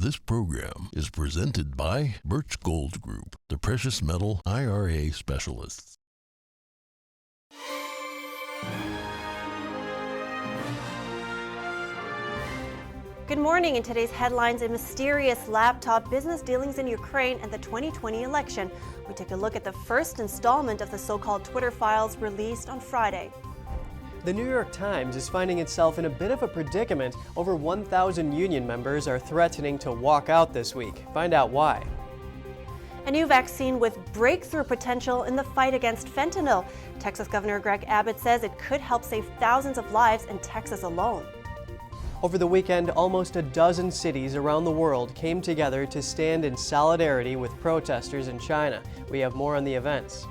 This program is presented by Birch Gold Group, the precious metal IRA specialists. Good morning. In today's headlines, a mysterious laptop, business dealings in Ukraine, and the 2020 election. We take a look at the first installment of the so-called Twitter files released on Friday. The New York Times is finding itself in a bit of a predicament. Over 1,000 union members are threatening to walk out this week. Find out why. A new vaccine with breakthrough potential in the fight against fentanyl. Texas Governor Greg Abbott says it could help save thousands of lives in Texas alone. Over the weekend, almost a dozen cities around the world came together to stand in solidarity with protesters in China. We have more on the events.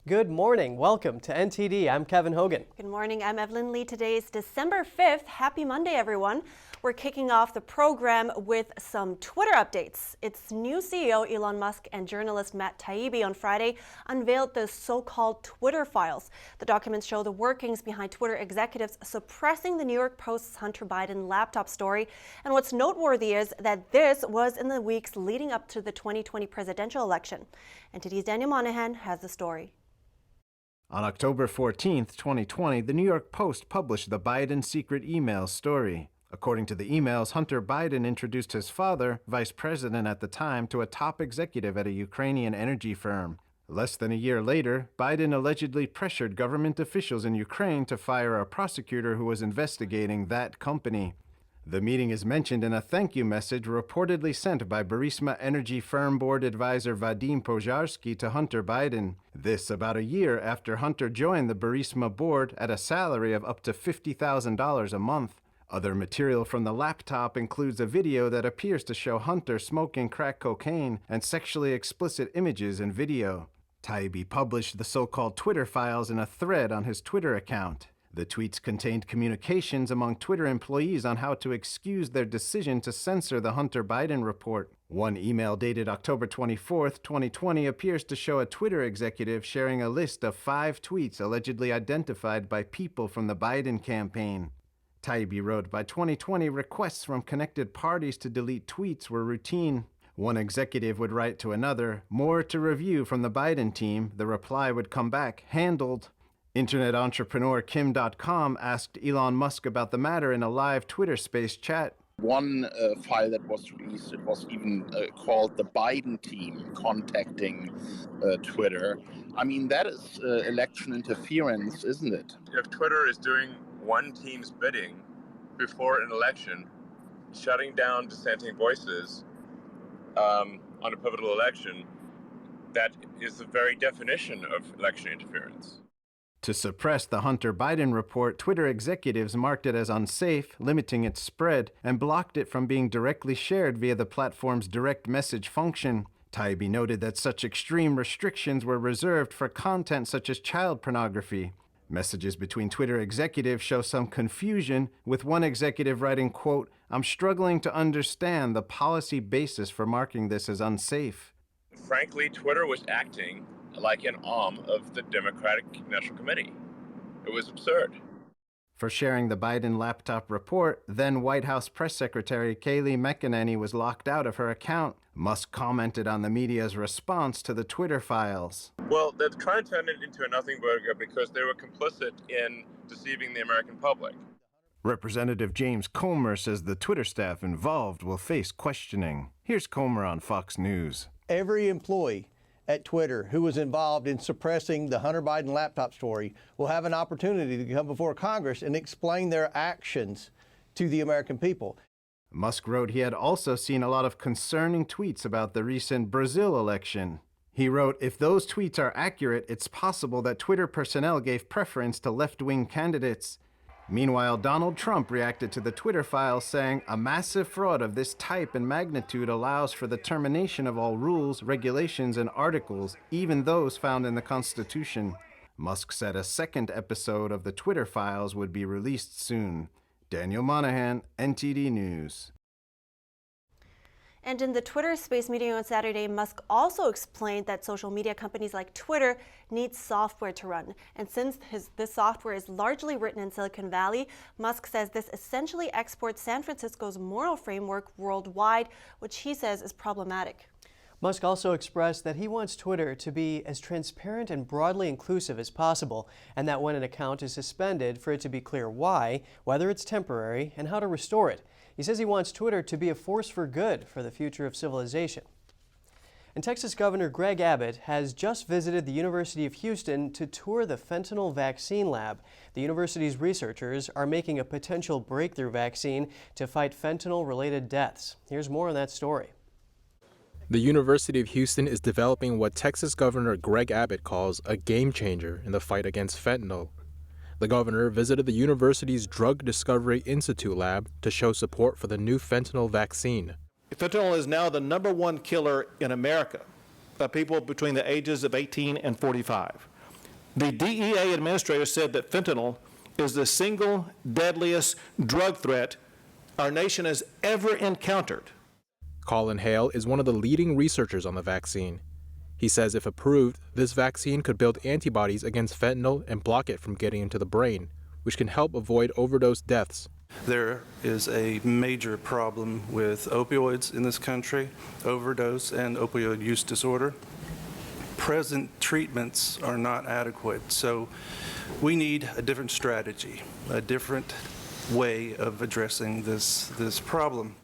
Good morning. Welcome to NTD. I'm Kevin Hogan. Good morning. I'm Evelyn Lee. Today is December 5th. Happy Monday, everyone. We're kicking off the program with some Twitter updates. Its new CEO, Elon Musk, and journalist Matt Taibbi on Friday unveiled the so-called Twitter files. The documents show the workings behind Twitter executives suppressing the New York Post's Hunter Biden laptop story. And what's noteworthy is that this was in the weeks leading up to the 2020 presidential election. NTD's Daniel Monahan has the story. On October 14, 2020, the New York Post published the Biden secret email story. According to the emails, Hunter Biden introduced his father, vice president at the time, to a top executive at a Ukrainian energy firm. Less than a year later, Biden allegedly pressured government officials in Ukraine to fire a prosecutor who was investigating that company. The meeting is mentioned in a thank you message reportedly sent by Burisma Energy Firm Board Advisor Vadim Požarsky to Hunter Biden. This about a year after Hunter joined the Burisma board at a salary of up to $50,000 a month. Other material from the laptop includes a video that appears to show Hunter smoking crack cocaine and sexually explicit images and video. Taibbi published the so-called Twitter files in a thread on his Twitter account. The tweets contained communications among Twitter employees on how to excuse their decision to censor the Hunter Biden report. One email dated October 24, 2020 appears to show a Twitter executive sharing a list of 5 tweets allegedly identified by people from the Biden campaign. Taibbi wrote, by 2020, requests from connected parties to delete tweets were routine. One executive would write to another, more to review from the Biden team. The reply would come back, handled. Internet entrepreneur Kim.com asked Elon Musk about the matter in a live Twitter space chat. One file that was released, it was even called the Biden team contacting Twitter. I mean, that is election interference, isn't it? If Twitter is doing one team's bidding before an election, shutting down dissenting voices on a pivotal election, that is the very definition of election interference. To suppress the Hunter Biden report, Twitter executives marked it as unsafe, limiting its spread, and blocked it from being directly shared via the platform's direct message function. Taibbi noted that such extreme restrictions were reserved for content such as child pornography. Messages between Twitter executives show some confusion, with one executive writing, quote, "I'm struggling to understand the policy basis for marking this as unsafe." Frankly, Twitter was acting like an arm of the Democratic National Committee. It was absurd. For sharing the Biden laptop report, then White House Press Secretary Kayleigh McEnany was locked out of her account. Musk commented on the media's response to the Twitter files. Well, they're trying to turn it into a nothing burger because they were complicit in deceiving the American public. Representative James Comer says the Twitter staff involved will face questioning. Here's Comer on Fox News. Every employee at Twitter who was involved in suppressing the Hunter Biden laptop story will have an opportunity to come before Congress and explain their actions to the American people. Musk wrote he had also seen a lot of concerning tweets about the recent Brazil election. He wrote, if those tweets are accurate, it's possible that Twitter personnel gave preference to left-wing candidates. Meanwhile, Donald Trump reacted to the Twitter files, saying, a massive fraud of this type and magnitude allows for the termination of all rules, regulations, and articles, even those found in the Constitution. Musk said a second episode of the Twitter files would be released soon. Daniel Monahan, NTD News. And in the Twitter Space meeting on Saturday, Musk also explained that social media companies like Twitter need software to run. And since this software is largely written in Silicon Valley, Musk says this essentially exports San Francisco's moral framework worldwide, which he says is problematic. Musk also expressed that he wants Twitter to be as transparent and broadly inclusive as possible, and that when an account is suspended, for it to be clear why, whether it's temporary, and how to restore it. He says he wants Twitter to be a force for good for the future of civilization. And Texas Governor Greg Abbott has just visited the University of Houston to tour the fentanyl vaccine lab. The university's researchers are making a potential breakthrough vaccine to fight fentanyl-related deaths. Here's more on that story. The University of Houston is developing what Texas Governor Greg Abbott calls a game changer in the fight against fentanyl. The governor visited the university's Drug Discovery Institute lab to show support for the new fentanyl vaccine. Fentanyl is now the #1 killer in America of people between the ages of 18 and 45. The DEA administrator said that fentanyl is the single deadliest drug threat our nation has ever encountered. Colin Hale is one of the leading researchers on the vaccine. He says if approved, this vaccine could build antibodies against fentanyl and block it from getting into the brain, which can help avoid overdose deaths. There is a major problem with opioids in this country, overdose and opioid use disorder. Present treatments are not adequate, so we need a different strategy, a different way of addressing this problem.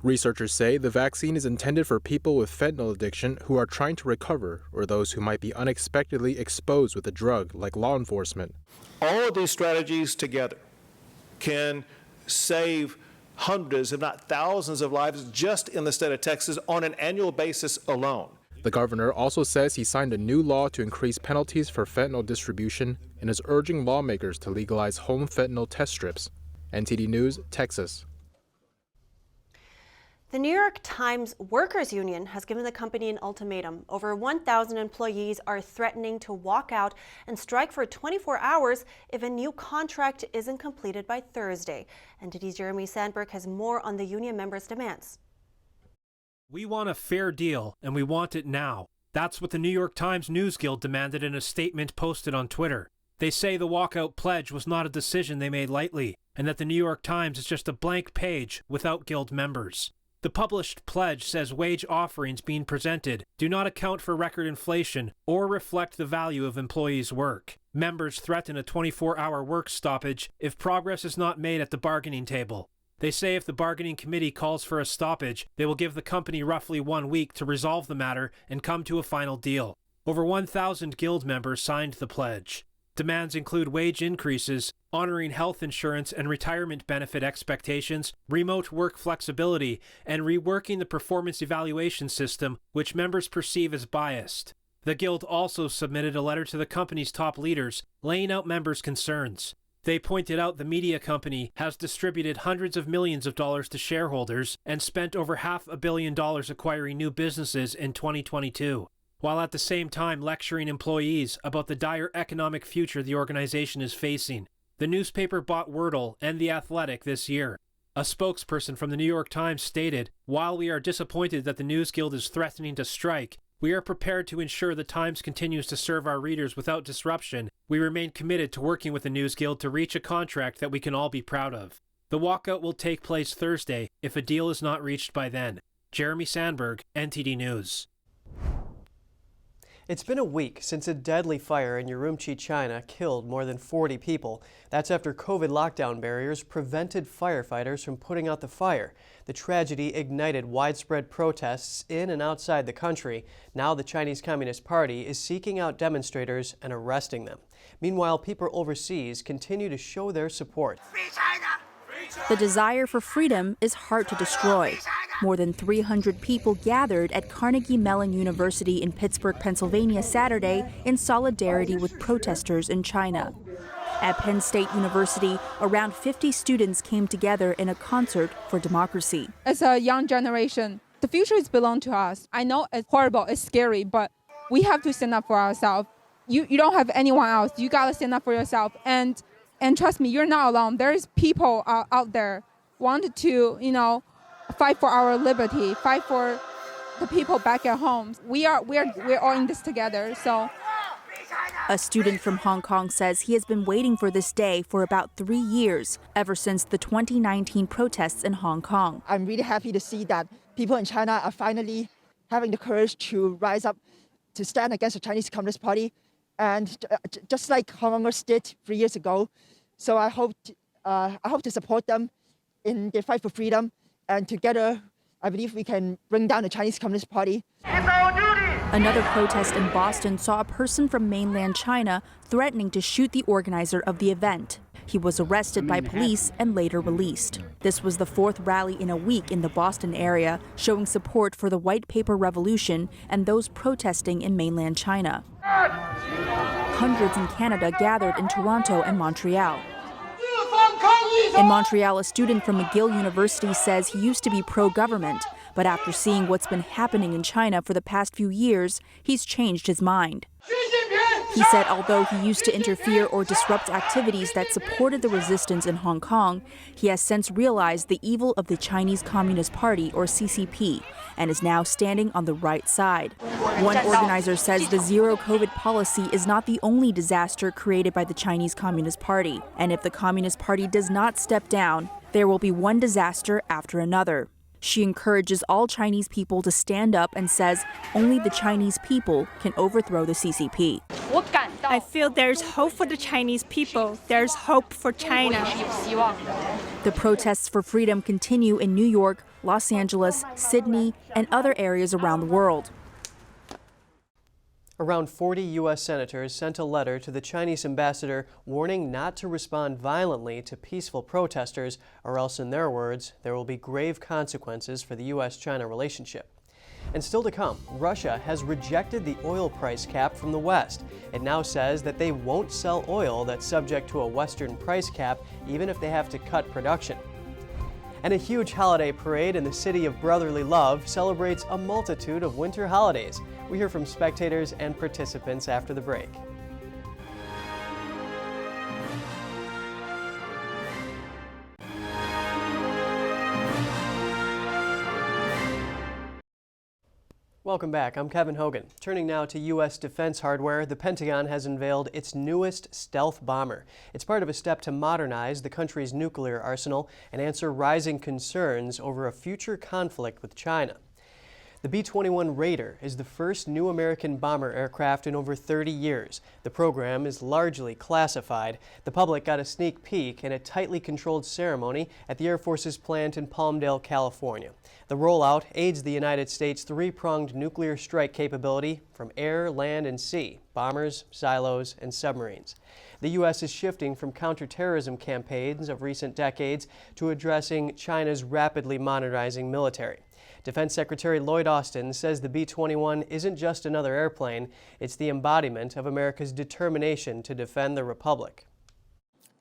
Researchers say the vaccine is intended for people with fentanyl addiction who are trying to recover or those who might be unexpectedly exposed with the drug, like law enforcement. All of these strategies together can save hundreds, if not thousands of lives just in the state of Texas on an annual basis alone. The governor also says he signed a new law to increase penalties for fentanyl distribution and is urging lawmakers to legalize home fentanyl test strips. NTD News, Texas. The New York Times Workers Union has given the company an ultimatum. Over 1,000 employees are threatening to walk out and strike for 24 hours if a new contract isn't completed by Thursday. NTD's Jeremy Sandberg has more on the union members' demands. We want a fair deal, and we want it now. That's what the New York Times News Guild demanded in a statement posted on Twitter. They say the walkout pledge was not a decision they made lightly, and that the New York Times is just a blank page without Guild members. The published pledge says wage offerings being presented do not account for record inflation or reflect the value of employees' work. Members threaten a 24-hour work stoppage if progress is not made at the bargaining table. They say if the bargaining committee calls for a stoppage, they will give the company roughly 1 week to resolve the matter and come to a final deal. Over 1,000 Guild members signed the pledge. Demands include wage increases, honoring health insurance and retirement benefit expectations, remote work flexibility, and reworking the performance evaluation system, which members perceive as biased. The Guild also submitted a letter to the company's top leaders, laying out members' concerns. They pointed out the media company has distributed hundreds of millions of dollars to shareholders and spent over $500 million acquiring new businesses in 2022. While at the same time lecturing employees about the dire economic future the organization is facing. The newspaper bought Wordle and The Athletic this year. A spokesperson from the New York Times stated, "While we are disappointed that the News Guild is threatening to strike, we are prepared to ensure the Times continues to serve our readers without disruption. We remain committed to working with the News Guild to reach a contract that we can all be proud of." The walkout will take place Thursday if a deal is not reached by then. Jeremy Sandberg, NTD News. It's been a week since a deadly fire in Urumqi, China killed more than 40 people. That's after COVID lockdown barriers prevented firefighters from putting out the fire. The tragedy ignited widespread protests in and outside the country. Now the Chinese Communist Party is seeking out demonstrators and arresting them. Meanwhile, people overseas continue to show their support. Free China! The desire for freedom is hard to destroy. More than 300 people gathered at Carnegie Mellon University in Pittsburgh, Pennsylvania Saturday in solidarity with protesters in China. At Penn State University, around 50 students came together in a concert for democracy. As a young generation, the future is belong to us. I know it's horrible, it's scary, but we have to stand up for ourselves. You don't have anyone else. You gotta stand up for yourself. And trust me, you're not alone. There's people out there wanted to, fight for our liberty, fight for the people back at home. We're all in this together. So. A student from Hong Kong says he has been waiting for this day for about 3 years, ever since the 2019 protests in Hong Kong. I'm really happy to see that people in China are finally having the courage to rise up to stand against the Chinese Communist Party, and just like Hong Kongers did 3 years ago. So I hope to support them in their fight for freedom, and together I believe we can bring down the Chinese Communist Party. Another protest in Boston saw a person from mainland China threatening to shoot the organizer of the event. He was arrested by police and later released. This was the fourth rally in a week in the Boston area, showing support for the White Paper Revolution and those protesting in mainland China. Hundreds in Canada gathered in Toronto and Montreal. In Montreal, a student from McGill University says he used to be pro-government, but after seeing what's been happening in China for the past few years, he's changed his mind. He said although he used to interfere or disrupt activities that supported the resistance in Hong Kong, he has since realized the evil of the Chinese Communist Party, or CCP, and is now standing on the right side. One organizer says the zero COVID policy is not the only disaster created by the Chinese Communist Party, and if the Communist Party does not step down, there will be one disaster after another. She encourages all Chinese people to stand up and says only the Chinese people can overthrow the CCP. I feel there's hope for the Chinese people. There's hope for China. The protests for freedom continue in New York, Los Angeles, Sydney, and other areas around the world. Around 40 U.S. senators sent a letter to the Chinese ambassador warning not to respond violently to peaceful protesters, or else, in their words, there will be grave consequences for the U.S.-China relationship. And still to come, Russia has rejected the oil price cap from the West. It now says that they won't sell oil that's subject to a Western price cap, even if they have to cut production. And a huge holiday parade in the city of brotherly love celebrates a multitude of winter holidays. We hear from spectators and participants after the break. Welcome back. I'm Kevin Hogan. Turning now to U.S. defense hardware, the Pentagon has unveiled its newest stealth bomber. It's part of a step to modernize the country's nuclear arsenal and answer rising concerns over a future conflict with China. The B-21 Raider is the first new American bomber aircraft in over 30 years. The program is largely classified. The public got a sneak peek in a tightly controlled ceremony at the Air Force's plant in Palmdale, California. The rollout aids the United States' three-pronged nuclear strike capability from air, land, and sea, bombers, silos, and submarines. The U.S. is shifting from counterterrorism campaigns of recent decades to addressing China's rapidly modernizing military. Defense Secretary Lloyd Austin says the B-21 isn't just another airplane, it's the embodiment of America's determination to defend the Republic.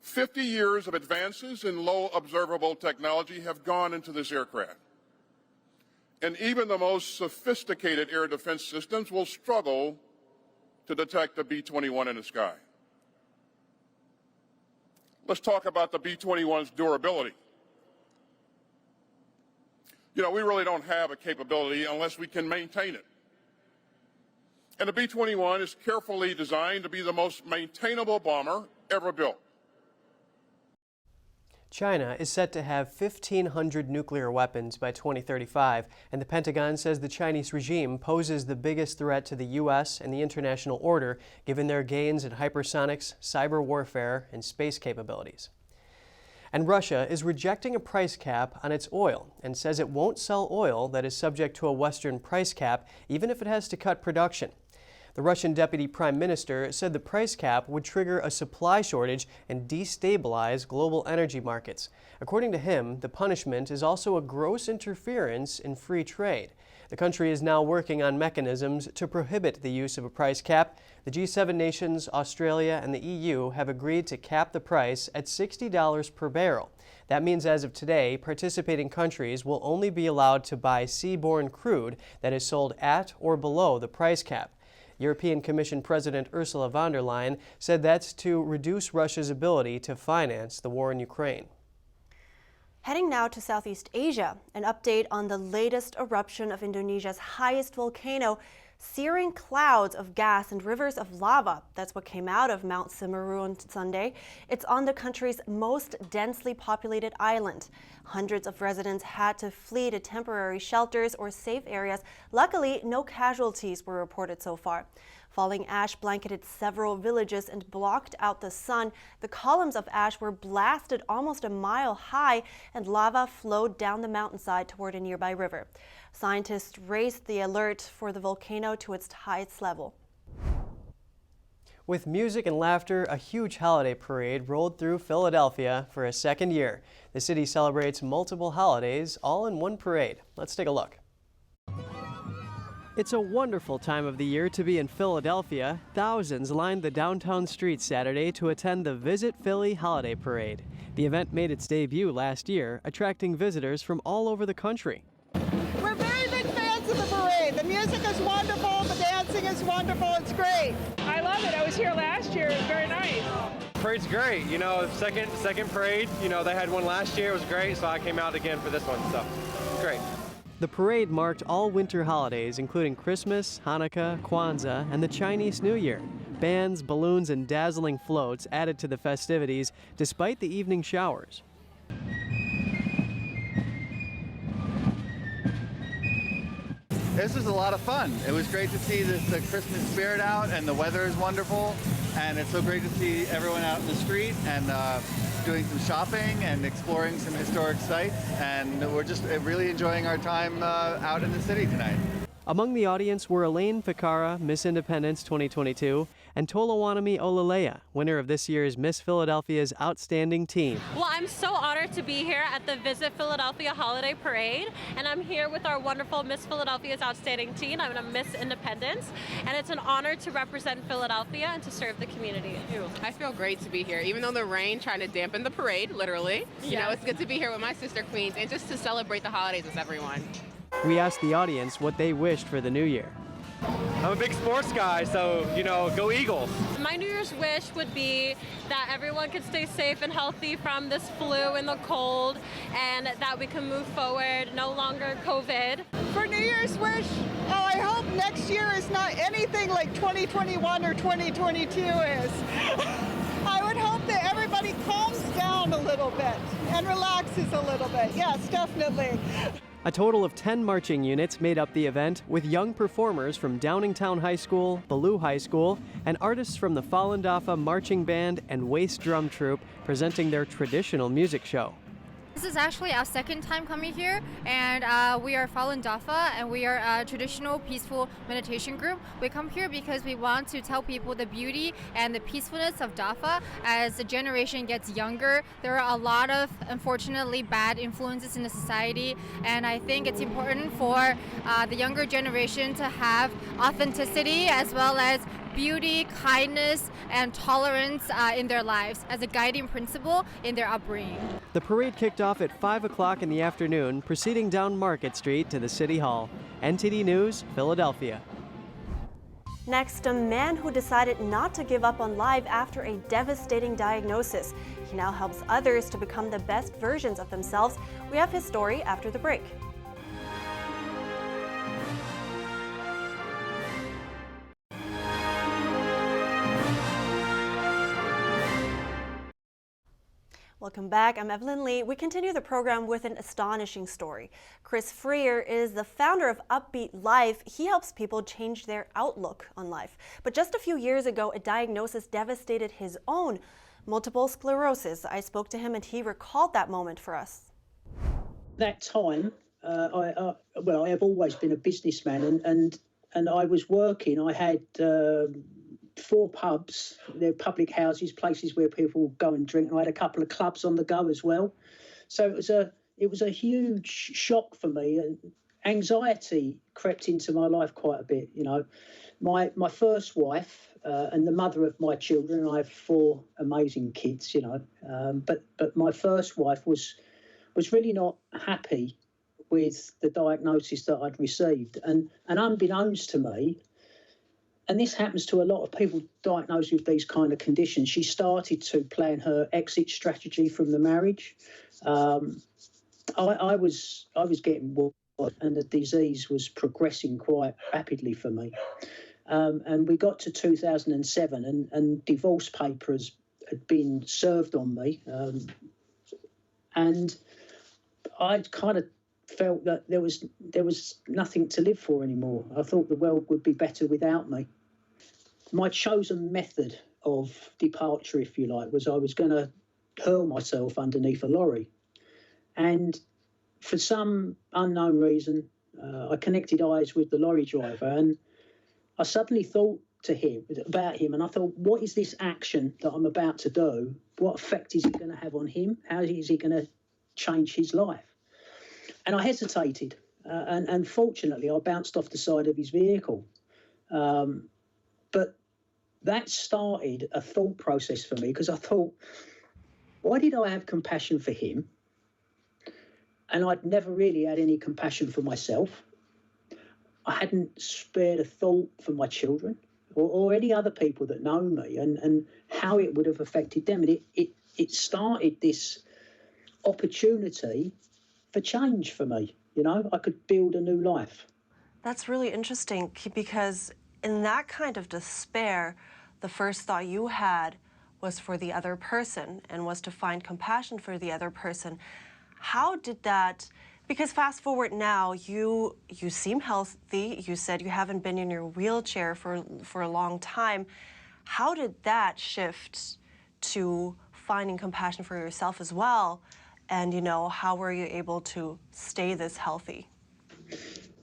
50 years of advances in low observable technology have gone into this aircraft. And even the most sophisticated air defense systems will struggle to detect the B-21 in the sky. Let's talk about the B-21's durability. You know, we really don't have a capability unless we can maintain it. And the B-21 is carefully designed to be the most maintainable bomber ever built. China is set to have 1,500 nuclear weapons by 2035, and the Pentagon says the Chinese regime poses the biggest threat to the U.S. and the international order, given their gains in hypersonics, cyber warfare, and space capabilities. And Russia is rejecting a price cap on its oil and says it won't sell oil that is subject to a Western price cap, even if it has to cut production. The Russian Deputy Prime Minister said the price cap would trigger a supply shortage and destabilize global energy markets. According to him, the punishment is also a gross interference in free trade. The country is now working on mechanisms to prohibit the use of a price cap. The G7 nations, Australia, and the EU have agreed to cap the price at $60 per barrel. That means as of today, participating countries will only be allowed to buy seaborne crude that is sold at or below the price cap. European Commission President Ursula von der Leyen said that's to reduce Russia's ability to finance the war in Ukraine. Heading now to Southeast Asia, an update on the latest eruption of Indonesia's highest volcano, searing clouds of gas and rivers of lava. That's what came out of Mount Semeru on Sunday. It's on the country's most densely populated island. Hundreds of residents had to flee to temporary shelters or safe areas. Luckily, no casualties were reported so far. Falling ash blanketed several villages and blocked out the sun. The columns of ash were blasted almost a mile high, and lava flowed down the mountainside toward a nearby river. Scientists raised the alert for the volcano to its highest level. With music and laughter, a huge holiday parade rolled through Philadelphia for a second year. The city celebrates multiple holidays all in one parade. Let's take a look. It's a wonderful time of the year to be in Philadelphia. Thousands lined the downtown streets Saturday to attend the Visit Philly Holiday Parade. The event made its debut last year, attracting visitors from all over the country. We're very big fans of the parade. The music is wonderful, the dancing is wonderful, it's great. I love it. I was here last year. It was very nice. Parade's great. You know, second parade, you know, they had one last year. It was great, so I came out again for this one, so great. The parade marked all winter holidays, including Christmas, Hanukkah, Kwanzaa, and the Chinese New Year. Bands, balloons, and dazzling floats added to the festivities, despite the evening showers. This was a lot of fun. It was great to see the Christmas spirit out, and the weather is wonderful. And it's so great to see everyone out in the street and doing some shopping and exploring some historic sites. And we're just really enjoying our time out in the city tonight. Among the audience were Elaine Ficara, Miss Independence 2022, and Tolowanami Olaleya, winner of this year's Miss Philadelphia's Outstanding Teen. Well, I'm so honored to be here at the Visit Philadelphia Holiday Parade, and I'm here with our wonderful Miss Philadelphia's Outstanding Teen. I'm a Miss Independence, and it's an honor to represent Philadelphia and to serve the community. I feel great to be here, even though the rain trying to dampen the parade, literally. You know, it's good to be here with my sister queens and just to celebrate the holidays with everyone. We asked the audience what they wished for the new year. I'm a big sports guy, so, you know, go Eagles. My New Year's wish would be that everyone could stay safe and healthy from this flu and the cold, and that we can move forward, no longer COVID. For New Year's wish, I hope next year is not anything like 2021 or 2022 is. I would hope that everybody calms down a little bit and relaxes a little bit. Yes, definitely. A total of 10 marching units made up the event, with young performers from Downingtown High School, Ballou High School, and artists from the Falun Dafa Marching Band and Waist Drum Troupe presenting their traditional music show. This is actually our second time coming here, and we are Falun Dafa, and we are a traditional peaceful meditation group. We come here because we want to tell people the beauty and the peacefulness of Dafa. As the generation gets younger, there are a lot of, unfortunately, bad influences in the society, and I think it's important for the younger generation to have authenticity as well as beauty, kindness, and tolerance in their lives as a guiding principle in their upbringing. The parade kicked off at 5 o'clock in the afternoon, proceeding down Market Street to the City Hall. NTD News, Philadelphia. Next, a man who decided not to give up on life after a devastating diagnosis. He now helps others to become the best versions of themselves. We have his story after the break. Welcome back. I'm Evelyn Lee. We continue the program with an astonishing story. Chris Freer is the founder of Upbeat Life. He helps people change their outlook on life. But just a few years ago, a diagnosis devastated his own multiple sclerosis. I spoke to him and he recalled that moment for us. That time, I have always been a businessman, and I was working. I had 4 pubs, they're public houses, places where people go and drink, and I had a couple of clubs on the go as well. So it was a huge shock for me, and anxiety crept into my life quite a bit. You know, my first wife and the mother of my children, and I have 4 amazing kids. You know, but my first wife was really not happy with the diagnosis that I'd received, and unbeknownst to me. And this happens to a lot of people diagnosed with these kind of conditions. She started to plan her exit strategy from the marriage. I was getting worse, and the disease was progressing quite rapidly for me. And we got to 2007, and divorce papers had been served on me, and I kind of felt that there was nothing to live for anymore. I thought the world would be better without me. My chosen method of departure, if you like, was I was going to hurl myself underneath a lorry. And for some unknown reason, I connected eyes with the lorry driver, and I suddenly thought about him, and I thought, what is this action that I'm about to do? What effect is it going to have on him? How is he going to change his life? And I hesitated, and fortunately, I bounced off the side of his vehicle. But that started a thought process for me, because I thought, why did I have compassion for him? And I'd never really had any compassion for myself. I hadn't spared a thought for my children or any other people that know me, and how it would have affected them. And it started this opportunity for change for me. You know, I could build a new life. That's really interesting, because in that kind of despair, the first thought you had was for the other person and was to find compassion for the other person. How did that, because fast forward now, you seem healthy. You said you haven't been in your wheelchair for a long time. How did that shift to finding compassion for yourself as well? And, you know, how were you able to stay this healthy?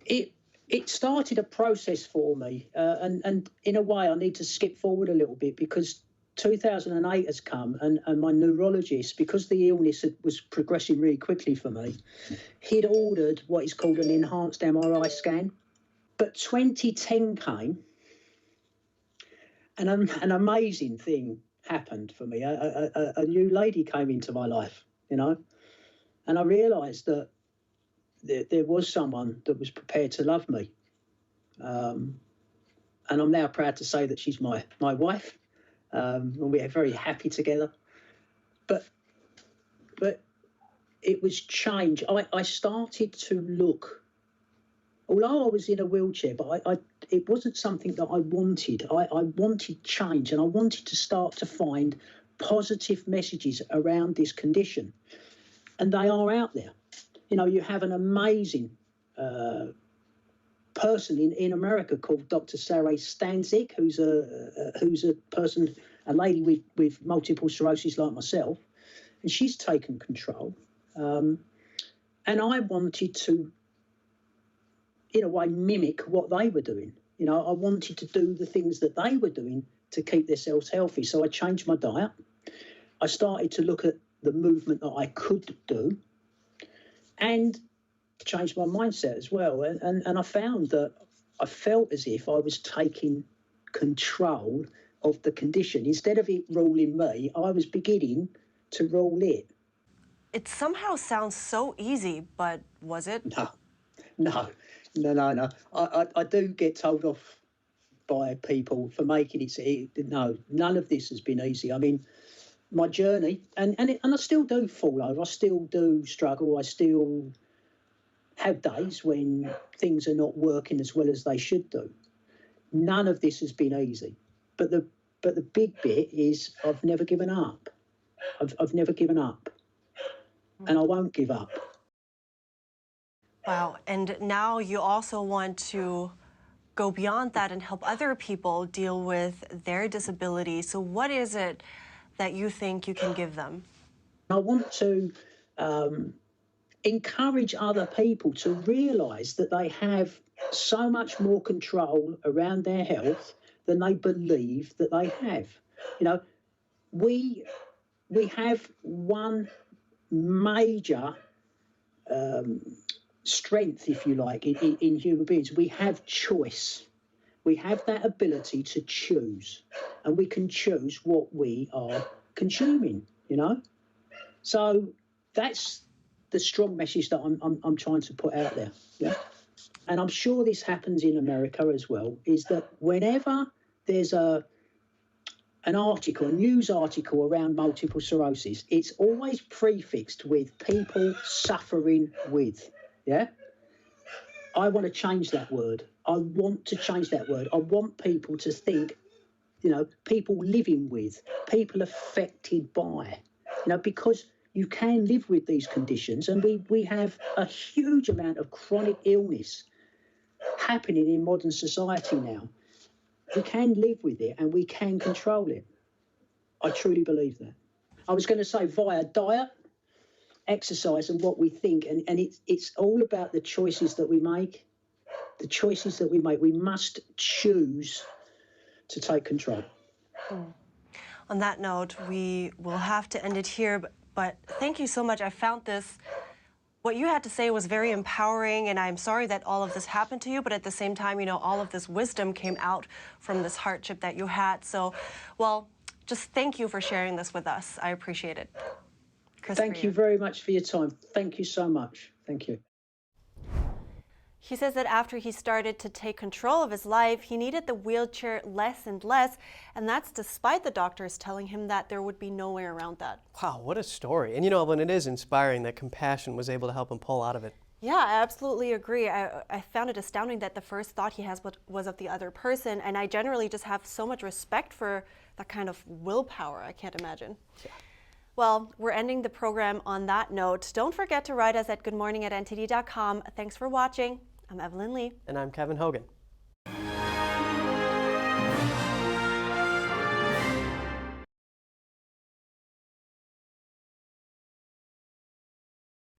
It started a process for me, and in a way I need to skip forward a little bit, because 2008 has come, and my neurologist, because the illness was progressing really quickly for me, he'd ordered what is called an enhanced MRI scan. But 2010 came, and an amazing thing happened for me. A new lady came into my life, you know, and I realised that there was someone that was prepared to love me. And I'm now proud to say that she's my wife. And we are very happy together. But it was change. I started to look, although I was in a wheelchair, but it wasn't something that I wanted. I wanted change, and I wanted to start to find positive messages around this condition. And they are out there. You know, you have an amazing person in America called Dr. Sarah Stanzik, who's a person, a lady with multiple sclerosis like myself, and she's taken control. And I wanted to, in a way, mimic what they were doing. You know, I wanted to do the things that they were doing to keep themselves healthy. So I changed my diet. I started to look at the movement that I could do, and changed my mindset as well. And I found that I felt as if I was taking control of the condition. Instead of it ruling me, I was beginning to rule it. It somehow sounds so easy, but was it? No. I do get told off by people for making it. No, none of this has been easy. I mean, my journey, and I still do fall over. I still do struggle. I still have days when things are not working as well as they should do. None of this has been easy. But the big bit is I've never given up. I've never given up. And I won't give up. Wow. And now you also want to go beyond that and help other people deal with their disability. So what is it that you think you can give them? I want to encourage other people to realise that they have so much more control around their health than they believe that they have. You know, we have one major strength, if you like, in human beings. We have choice. We have that ability to choose, and we can choose what we are consuming, you know. So that's the strong message that I'm trying to put out there, yeah. And I'm sure this happens in America as well, is that whenever there's a an article, a news article around multiple sclerosis, it's always prefixed with people suffering with, yeah? I want to change that word. I want to change that word. I want people to think, you know, people living with, people affected by, you know, because you can live with these conditions, and we have a huge amount of chronic illness happening in modern society now. We can live with it and we can control it. I truly believe that. I was going to say via diet, exercise and what we think, and it's all about the choices that we make. The choices that we make. We must choose to take control. On that note, we will have to end it here, but thank you so much. I found this, what you had to say was very empowering, and I'm sorry that all of this happened to you, but at the same time, you know, all of this wisdom came out from this hardship that you had. So, well, just thank you for sharing this with us. I appreciate it. Chris, thank you very much for your time. Thank you so much. Thank you. He says that after he started to take control of his life, he needed the wheelchair less and less, and that's despite the doctors telling him that there would be no way around that. Wow, what a story. And you know, Evelyn, it is inspiring that compassion was able to help him pull out of it. Yeah, I absolutely agree. I found it astounding that the first thought he has was of the other person, and I generally just have so much respect for that kind of willpower. I can't imagine. Yeah. Well, we're ending the program on that note. Don't forget to write us at goodmorning@ntd.com. Thanks for watching. I'm Evelyn Lee. And I'm Kevin Hogan.